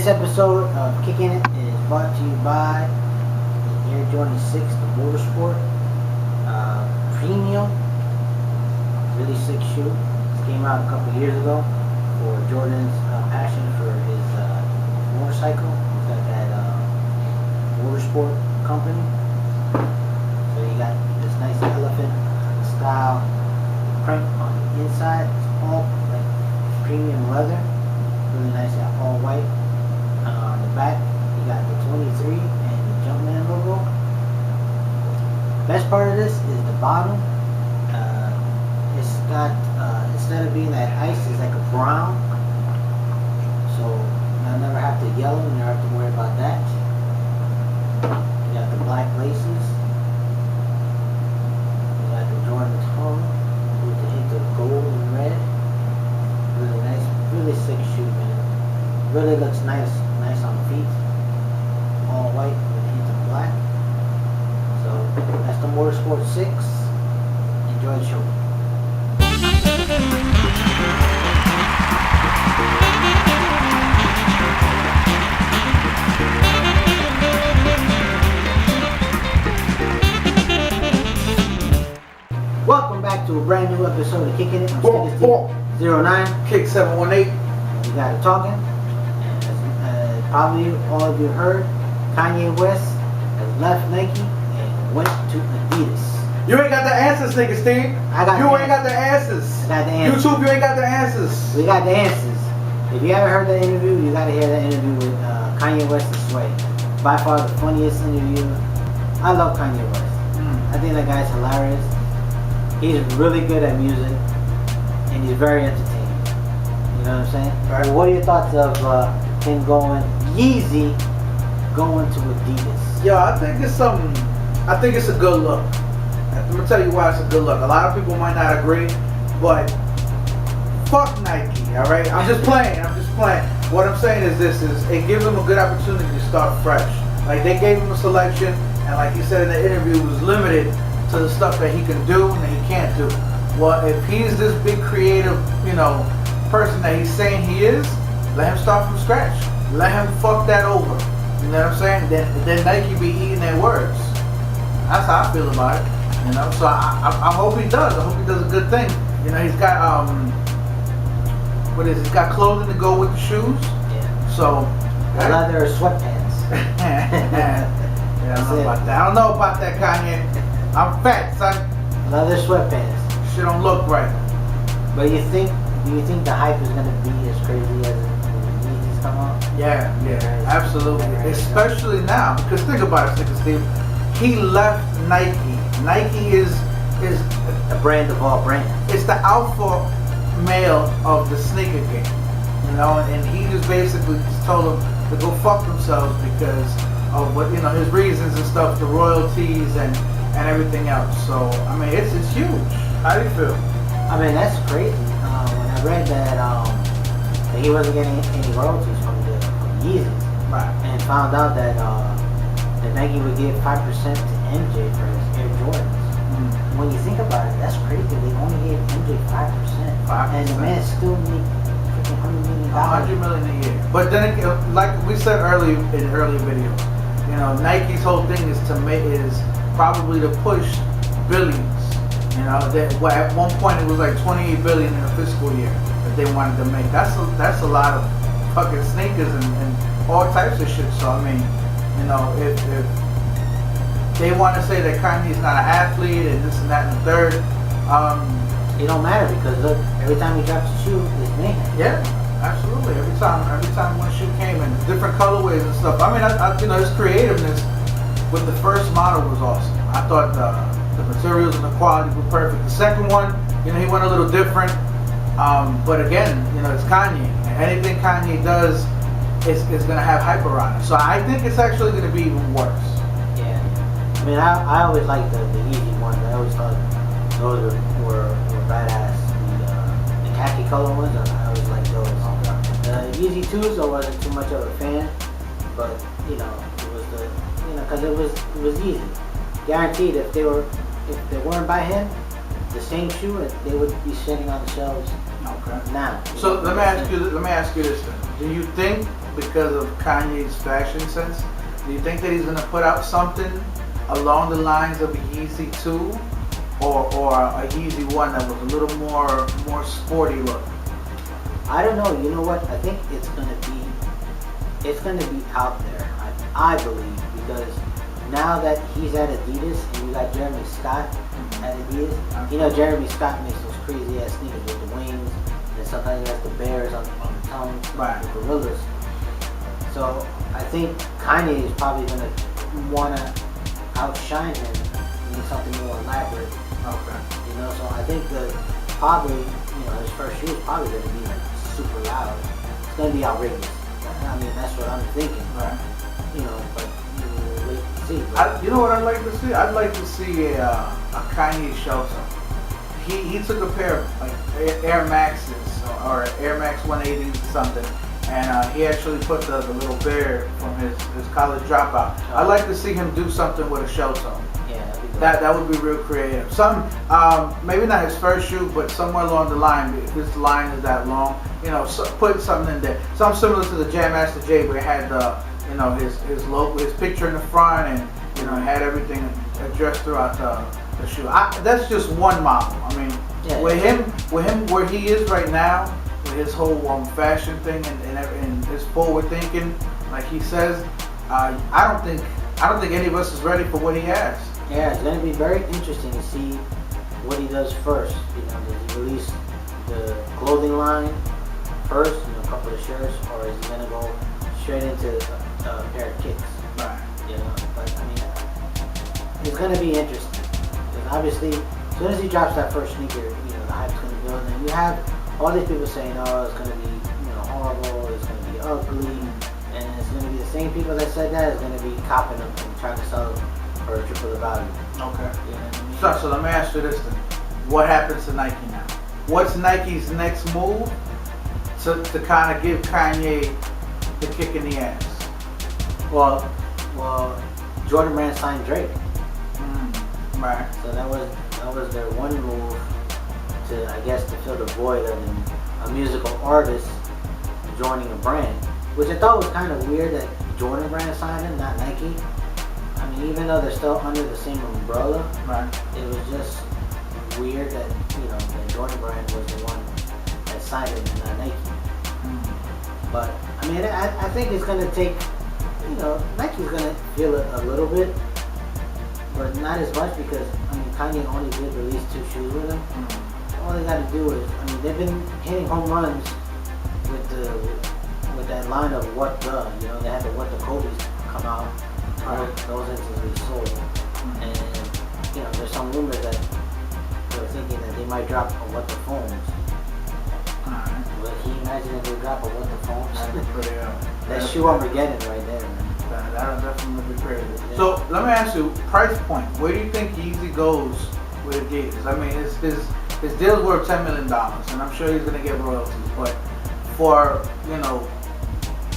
episode of Kickin is brought to you by the Air Jordan 6, the Motorsport Premium. Really sick shoe. This came out a couple years ago for Jordan's passion for his motorcycle. He's got that Motorsport company. So you got this nice elephant style print on the inside. It's all like premium leather. Really nice, all white. On the back, you got the 23 and the Jumpman logo. Best part of this is the bottom. It's got, instead of being that ice, it's like a brown. So you'll never have to yellow, you never have to worry about that. You got the black laces. You got the Jordan tongue with the hint of gold and red. Really nice, really sick shoe, man. Really looks nice on the feet. All white with a hint of black. So that's the Motorsport 6. Enjoy the show. Welcome back to a brand new episode of Kickin It. I'm Stickers 09. Kick 718. We got it talking. Probably all of you heard, Kanye West has left Nike and went to Adidas. You ain't got the answers, nigga, Steve. You ain't got the answers. I got the answers. YouTube, you ain't got the answers. We got the answers. If you haven't heard that interview, you gotta hear that interview with Kanye West and Sway. By far the funniest interview. I love Kanye West. I think that guy's hilarious. He's really good at music, and he's very entertaining. You know what I'm saying? Right. Well, what are your thoughts of him going, Yeezy going to Adidas? Yo, I think it's a good look. I'm gonna tell you why it's a good look. A lot of people might not agree, but fuck Nike, alright? I'm just playing. What I'm saying is it gives him a good opportunity to start fresh. Like, they gave him a selection, and like he said in the interview, it was limited to the stuff that he can do and that he can't do. Well, if he's this big creative, person that he's saying he is, let him start from scratch. Let him fuck that over. You know what I'm saying? Then Nike be eating their words. That's how I feel about it. So I hope he does. I hope he does a good thing. He's got he's got clothing to go with the shoes. Yeah. So leather sweatpants. I don't know about that. I don't know about that, Kanye. I'm fat, son. Leather sweatpants. Shit don't look right. But do you think the hype is gonna be as crazy as when Yeezys come out? Yeah, absolutely. Especially now, because think about it, Steve. He left Nike. Nike is the brand of all brands. It's the alpha male of the sneaker game, and he just basically just told them to go fuck themselves because of what his reasons and stuff, the royalties and everything else. So I mean, it's huge. How do you feel? I mean, that's crazy. When I read that he wasn't getting any royalties from Yeezys, right, and found out that Nike would give 5% to MJ for his Air Jordans. When you think about it, that's crazy. They only gave MJ 5%, and the man still made freaking $100 million. $100 million a year. But then, like we said earlier in earlier videos, Nike's whole thing is probably to push billions. At one point it was like 28 billion in a fiscal year that they wanted to make. That's a lot of fucking sneakers and all types of shit. So I mean, if they want to say that Kanye's not an athlete and this and that and the third, it don't matter because look, every time he drops a shoe, it's mayhem. Yeah, absolutely. Every time one shoe came in different colorways and stuff. I mean, his creativeness with the first model was awesome. I thought the materials and the quality were perfect. The second one, he went a little different. But again, it's Kanye. And anything Kanye does is gonna have hype around it. So I think it's actually gonna be even worse. I mean, I always liked the Yeezy ones. I always thought those were badass. The khaki color ones, I always liked those. The Yeezy 2s, I wasn't too much of a fan, but it was because it was Yeezy. Guaranteed, if they weren't by him, the same shoe, they would be sitting on the shelves. Okay. Now. So let me ask you this then. Do you think because of Kanye's fashion sense? Do you think that he's gonna put out something along the lines of a Yeezy 2 or a Yeezy 1 that was a little more sporty look? I don't know. You know what? I think it's gonna be out there. I believe, because now that he's at Adidas and you got Jeremy Scott at Adidas, you know Jeremy Scott makes those crazy ass sneakers with the wings, and sometimes he has the bears on the tongue, right, the gorillas. So I think Kanye is probably gonna wanna outshine him in something more elaborate. Okay. You know, so I think that probably, his first shoe is probably gonna be like super loud. It's gonna be outrageous. I mean, that's what I'm thinking. Right. But we'll wait and see. You know what I'd like to see? I'd like to see a Kanye shelter. He took a pair of like Air Maxes or Air Max 180s or something, and he actually put the little bear from his college dropout. I'd like to see him do something with a shell toe. Yeah, that would be real creative. Some maybe not his first shoe, but somewhere along the line, if his line is that long, put something in there. Something similar to the Jam Master Jay, where it had his logo, his picture in the front, and it had everything addressed throughout the shoe. That's just one model. I mean, with him where he is right now, with his whole fashion thing and his forward thinking, like he says, I don't think any of us is ready for what he has. Yeah, it's going to be very interesting to see what he does first. Does he release the clothing line first, a couple of shirts, or is he going to go straight into a pair of kicks? Right. But I mean, it's going to be interesting. Because obviously, as soon as he drops that first sneaker, the hype's going to build, and you have all these people saying, "Oh, it's going to be, horrible. It's going to be ugly," and it's going to be the same people that said that is going to be copping them and trying to sell them for triple the value. Okay. You know what I mean? So let me ask you this then. What happens to Nike now? What's Nike's next move to kind of give Kanye the kick in the ass? Well, Jordan Brand signed Drake. Right. So that was their one move to, I guess, to fill the void of a musical artist joining a brand, which I thought was kind of weird that Jordan Brand signed him, not Nike. I mean, even though they're still under the same umbrella, right, it was just weird that that Jordan Brand was the one that signed him and not Nike. But I mean, I think it's gonna take, Nike's gonna feel it a little bit, but not as much, because I mean, Kanye only did release 2 shoes with him. All they gotta do is, I mean, they've been hitting home runs with that line of what the, they had the What the Kobe's come out. Those instantly sold, and there's some rumors that they're thinking that they might drop a What the Phones. But can you imagine if they drop a What the Phones? That shoe Armageddon right there, man. That'll definitely be crazy. Yeah. So let me ask you, price point. Where do you think Yeezy goes with Adidas? I mean, his deal's worth $10 million, and I'm sure he's gonna get royalties. But for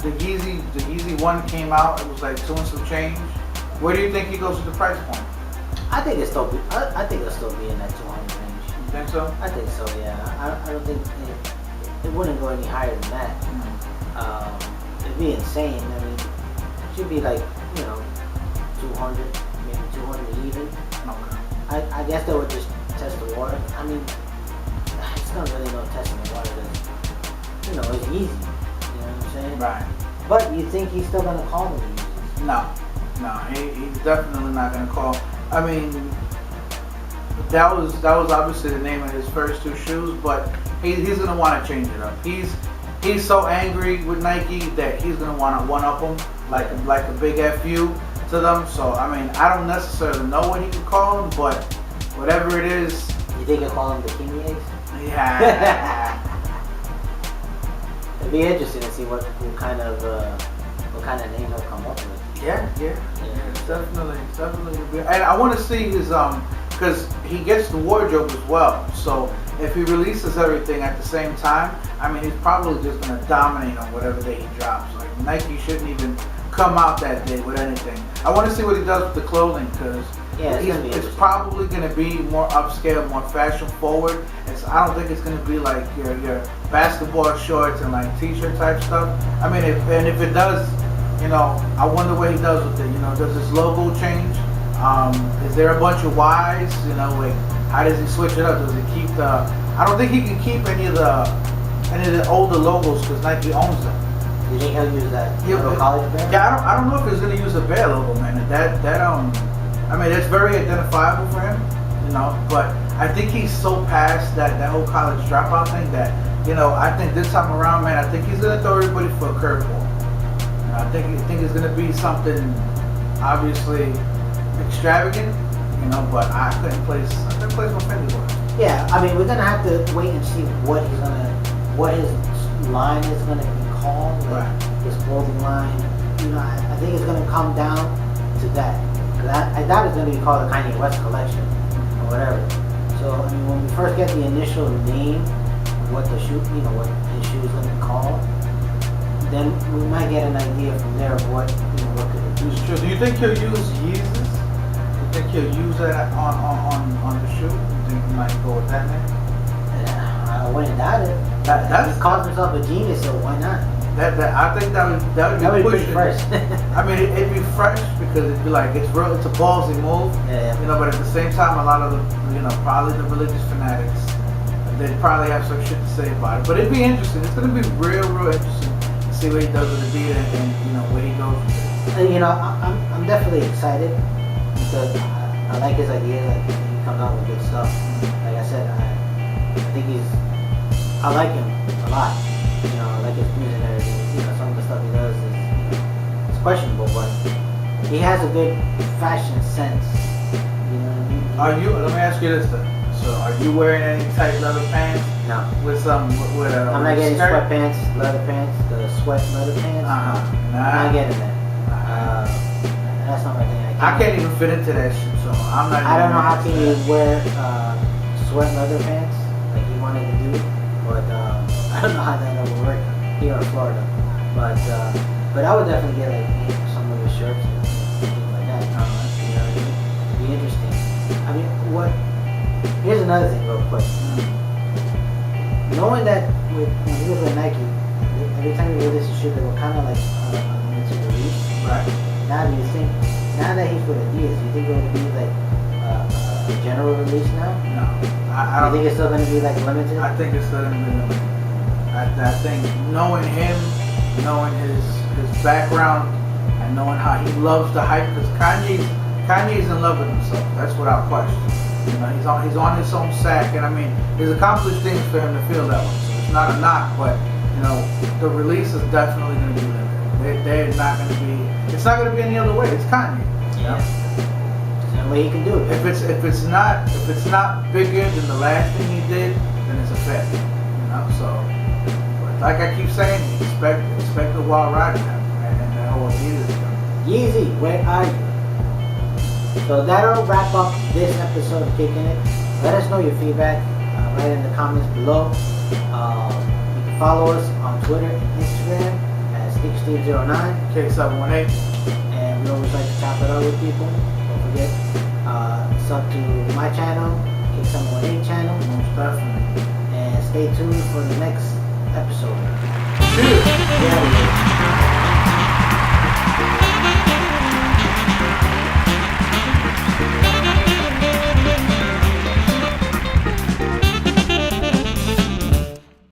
the Yeezy 1 came out, it was like 2 and some change. Where do you think he goes with the price point? I think it'll still be in that 200 range. You think so? I think so, yeah. I don't think it wouldn't go any higher than that. It'd be insane. I mean, it should be like 200, maybe 200 even. Okay. I guess they would just test the water. I mean, it's not really no testing the water. It's easy. You know what I'm saying? Right. But you think he's still gonna call them Yeezys? No, he's definitely not gonna call. I mean, that was obviously the name of his first 2 shoes, but he's gonna want to change it up. He's so angry with Nike that he's gonna want to one-up them like a big FU to them. So I mean, I don't necessarily know what he could call them, but whatever it is. You think he'll call them the Kinyays? Yeah. It'd be interesting to see what kind of name he'll come up with. Yeah. It's definitely good. And I want to see his because he gets the wardrobe as well. So if he releases everything at the same time, I mean, he's probably just gonna dominate on whatever day he drops. Like Nike shouldn't even come out that day with anything. I want to see what he does with the clothing, because Yeah, it's gonna be It's interesting. probably gonna be more upscale, more fashion forward. I don't think it's gonna be like your basketball shorts and like t-shirt type stuff. I mean, if it does, I wonder what he does with it. Does his logo change? Is there a bunch of Y's? Like how does he switch it up? Does he keep the? I don't think he can keep any of the older logos because Nike owns them. You think he'll use that little college bear? Yeah, I don't know if he's gonna use a bear logo, man. I mean, it's very identifiable for him, But I think he's so past that whole college dropout thing that, I think this time around, man, I think he's gonna throw everybody for a curveball. I think it's gonna be something obviously extravagant, But I couldn't place my finger on it. Yeah, I mean, we're gonna have to wait and see what his line is gonna be called, like Right. his clothing line. I think it's gonna come down to that. Cause I doubt it's gonna be called the Kanye West collection or whatever. So I mean, when we first get the initial name, of what the shoe, what his shoe is gonna be called, then we might get an idea from there of what could it be. It's true. Do you think he'll use Yeezus? Do you think he'll use that on the shoe? Do you think he might go with that name? I wouldn't doubt it. He calls himself a genius, so why not? I think that would be pretty fresh. I mean, it'd be fresh because it'd be like it's a ballsy move. Yeah. But at the same time, a lot of the probably the religious fanatics, they'd probably have some shit to say about it. But it'd be interesting. It's gonna be real interesting to see what he does with Adidas and where he goes with it. I'm definitely excited because I like his idea. Like he comes out with good stuff. Like I said, I think I like him a lot. I like his music and everything. Some of the stuff he does is it's questionable, but he has a good fashion sense. You know what I mean? Let me ask you this then. So, are you wearing any tight leather pants? No. With a I'm not getting skirt? sweatpants, leather pants, the sweat leather pants. Nah. I'm not getting that. That's not my thing. I can't even fit into that shit, so I'm not. I don't know how can you wear sweat leather pants like he wanted to do, but I don't know how that would work here in Florida. But I would definitely get like some of his shirts and things like that. It'd be interesting. I mean, here's another thing real quick. Knowing that when he was with Nike, every time he released a shoe, they were kind of like limited release. Right. Now that he's with Adidas, do you think it would be like a general release now? No. I don't think it's still going to be like limited? I think it's still going to be limited. I think knowing him, knowing his background, and knowing how he loves the hype, because Kanye's in love with himself. That's without question. He's on his own sack, and I mean, he's accomplished things for him to feel that way. So it's not a knock, but the release is definitely going to be limited. They're not going to be. It's not going to be any other way. It's Kanye. Yeah. There's no way he can do it. If it's not bigger than the last thing he did, then it's a failure. So, but like I keep saying, expect a wild ride and that whole Adidas thing. Yeezy, where are you? So that'll wrap up this episode of Kickin' It. Let us know your feedback right in the comments below. You can follow us on Twitter and Instagram at SneakSteve09. K718. And we always like to chop it up with people. Don't forget, sub to my channel, K718 channel. Most definitely. And stay tuned for the next